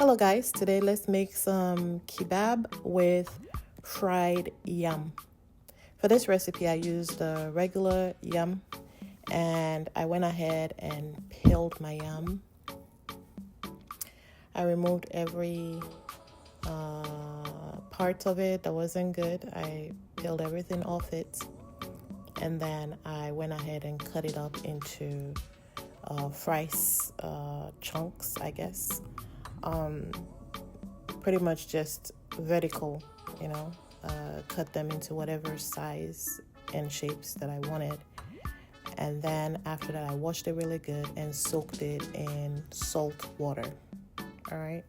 Hello guys, today let's make some kebab with fried yam. For this recipe I used the regular yam and I went ahead and peeled my yam. I removed every part of it that wasn't good. I peeled everything off it and then I went ahead and cut it up into fries chunks, I guess. Pretty much just vertical, cut them into whatever size and shapes that I wanted. And then after that, I washed it really good and soaked it in salt water. All right.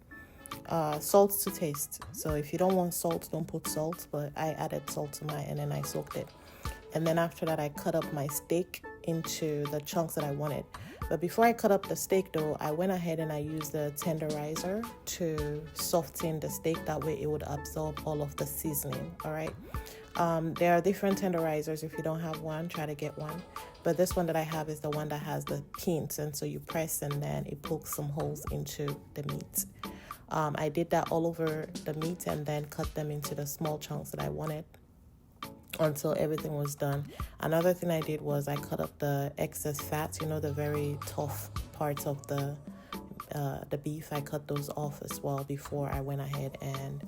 Salt to taste. So if you don't want salt, don't put salt, but I added salt to mine and then I soaked it. And then after that, I cut up my steak into the chunks that I wanted. But before I cut up the steak though, I went ahead and I used the tenderizer to soften the steak. That way it would absorb all of the seasoning, all right? There are different tenderizers. If you don't have one, try to get one. But this one that I have is the one that has the pins. And so you press and then it pokes some holes into the meat. I did that all over the meat and then cut them into the small chunks that I wanted until everything was done. Another thing I did was I cut up the excess fats, the very tough parts of the beef. I cut those off as well before I went ahead and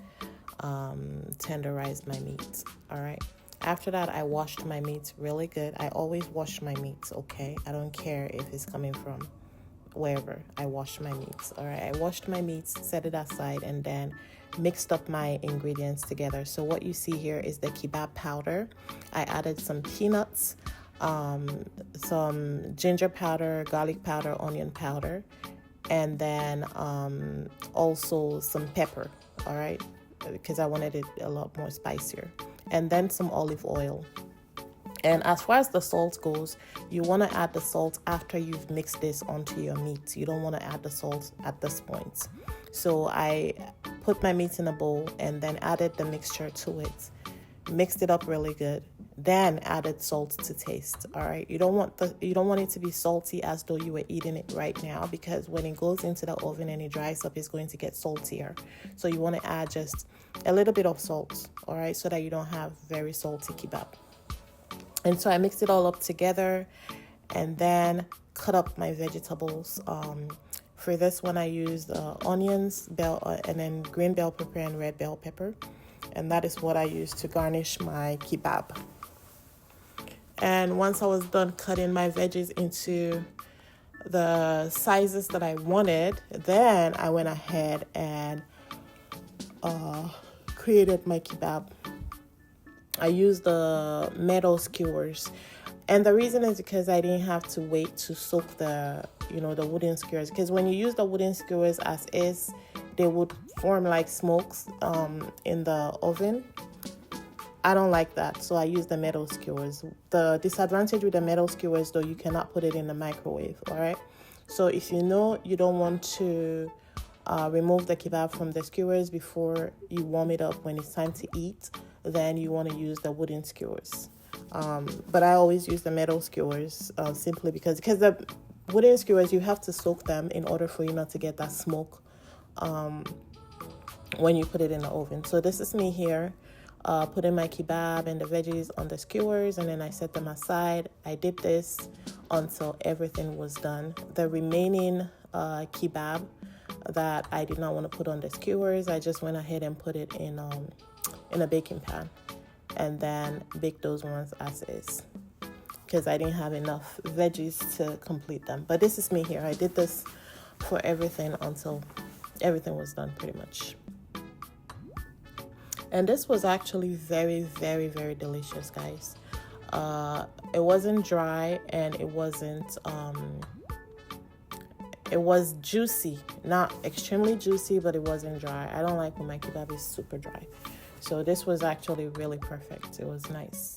tenderized my meat. All right. After that, I washed my meat really good. I always wash my meat, okay? I don't care if it's coming from wherever. I wash my meat. All right. I washed my meat, set it aside, and then mixed up my ingredients together. So what you see here is the kebab powder. I added some peanuts, some ginger powder, garlic powder, onion powder, and then also some pepper, all right, because I wanted it a lot more spicier, and then some olive oil. And as far as the salt goes, you want to add the salt after you've mixed this onto your meat. You don't want to add the salt at this point. So I put my meat in a bowl and then added the mixture to it. Mixed it up really good. Then added salt to taste. All right. You don't want it to be salty as though you were eating it right now, because when it goes into the oven and it dries up, it's going to get saltier. So you want to add just a little bit of salt, all right, so that you don't have very salty kebab. And so I mixed it all up together and then cut up my vegetables. For this one, I used onions, and then green bell pepper and red bell pepper. And that is what I used to garnish my kebab. And once I was done cutting my veggies into the sizes that I wanted, then I went ahead and created my kebab. I used the metal skewers, and the reason is because I didn't have to wait to soak the wooden skewers, because when you use the wooden skewers as is, they would form like smokes in the oven. I don't like that, so I use the metal skewers. The disadvantage with the metal skewers though, you cannot put it in the microwave, all right? So if you don't want to remove the kebab from the skewers before you warm it up when it's time to eat, then you want to use the wooden skewers. But I always use the metal skewers simply because the wooden skewers, you have to soak them in order for you not to get that smoke when you put it in the oven. So this is me here putting my kebab and the veggies on the skewers, and then I set them aside. I did this until everything was done. The remaining kebab that I did not want to put on the skewers, I just went ahead and put it in a baking pan and then bake those ones as is, because I didn't have enough veggies to complete them. But this is me here. I did this for everything until everything was done pretty much. And this was actually very, very, very delicious, guys. It wasn't dry and it wasn't it was juicy, not extremely juicy, but it wasn't dry. I don't like when my kebab is super dry. So this was actually really perfect. It was nice.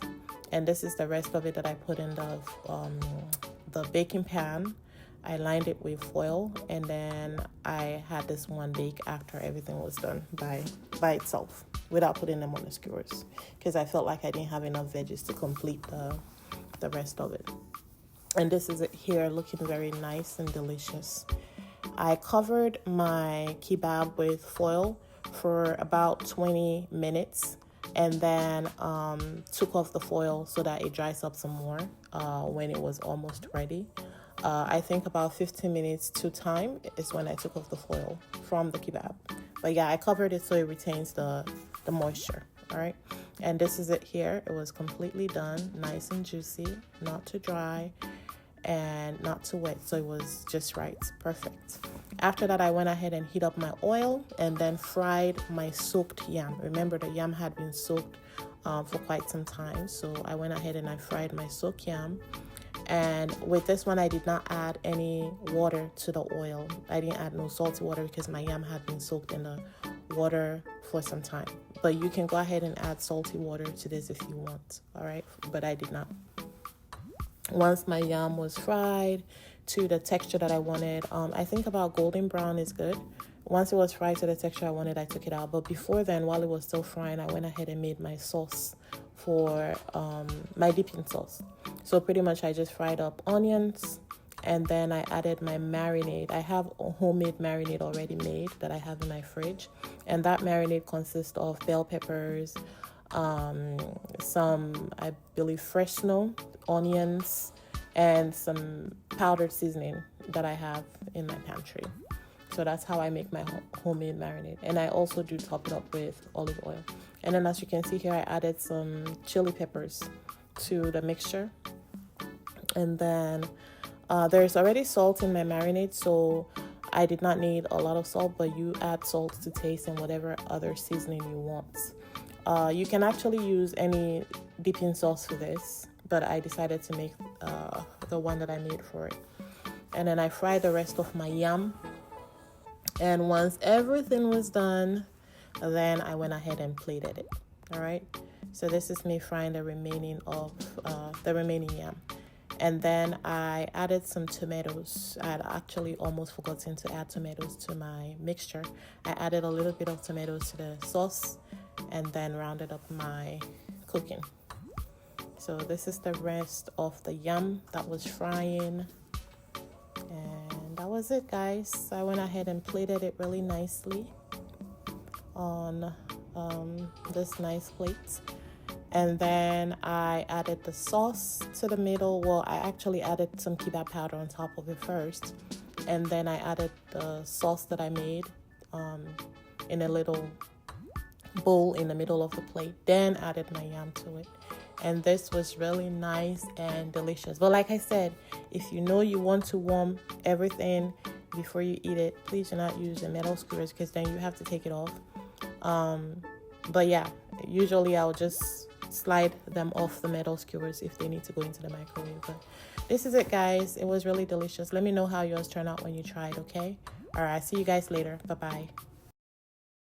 And this is the rest of it that I put in the baking pan. I lined it with foil, and then I had this one bake after everything was done by itself without putting them on the skewers, because I felt like I didn't have enough veggies to complete the rest of it. And this is it here, looking very nice and delicious. I covered my kebab with foil for about 20 minutes and then took off the foil so that it dries up some more when it was almost ready. I think about 15 minutes to time is when I took off the foil from the kebab. But yeah, I covered it so it retains the moisture. All right. And this is it here. It was completely done, nice and juicy, not too dry and not too wet. So it was just right. Perfect. After that, I went ahead and heat up my oil and then fried my soaked yam. Remember, the yam had been soaked for quite some time. So I went ahead and I fried my soaked yam. And with this one, I did not add any water to the oil. I didn't add no salty water because my yam had been soaked in the water for some time. But you can go ahead and add salty water to this if you want, all right? But I did not. Once my yam was fried to the texture that I wanted, I think about golden brown is good. Once it was fried to the texture I wanted, I took it out. But before then, while it was still frying, I went ahead and made my sauce for my dipping sauce. So pretty much I just fried up onions and then I added my marinade. I have a homemade marinade already made that I have in my fridge. And that marinade consists of bell peppers, some, I believe, fresh snow, onions, and some powdered seasoning that I have in my pantry. So that's how I make my homemade marinade. And I also do top it up with olive oil. And then as you can see here, I added some chili peppers to the mixture. And then there's already salt in my marinade, so I did not need a lot of salt, but you add salt to taste and whatever other seasoning you want. You can actually use any dipping sauce for this, but I decided to make the one that I made for it. And then I fried the rest of my yam. And once everything was done, then I went ahead and plated it. All right. So this is me frying the remaining yam. And then I added some tomatoes. I had actually almost forgotten to add tomatoes to my mixture. I added a little bit of tomatoes to the sauce and then rounded up my cooking. So this is the rest of the yam that was frying. And that was it, guys. I went ahead and plated it really nicely on this nice plate. And then I added the sauce to the middle. Well, I actually added some kebab powder on top of it first. And then I added the sauce that I made in a little bowl in the middle of the plate. Then added my yam to it. And this was really nice and delicious. But like I said, if you know you want to warm everything before you eat it, please do not use the metal skewers because then you have to take it off. But yeah, usually I'll just slide them off the metal skewers if they need to go into the microwave. But this is it, guys. It was really delicious. Let me know how yours turned out when you tried, okay? All right, see you guys later. Bye-bye.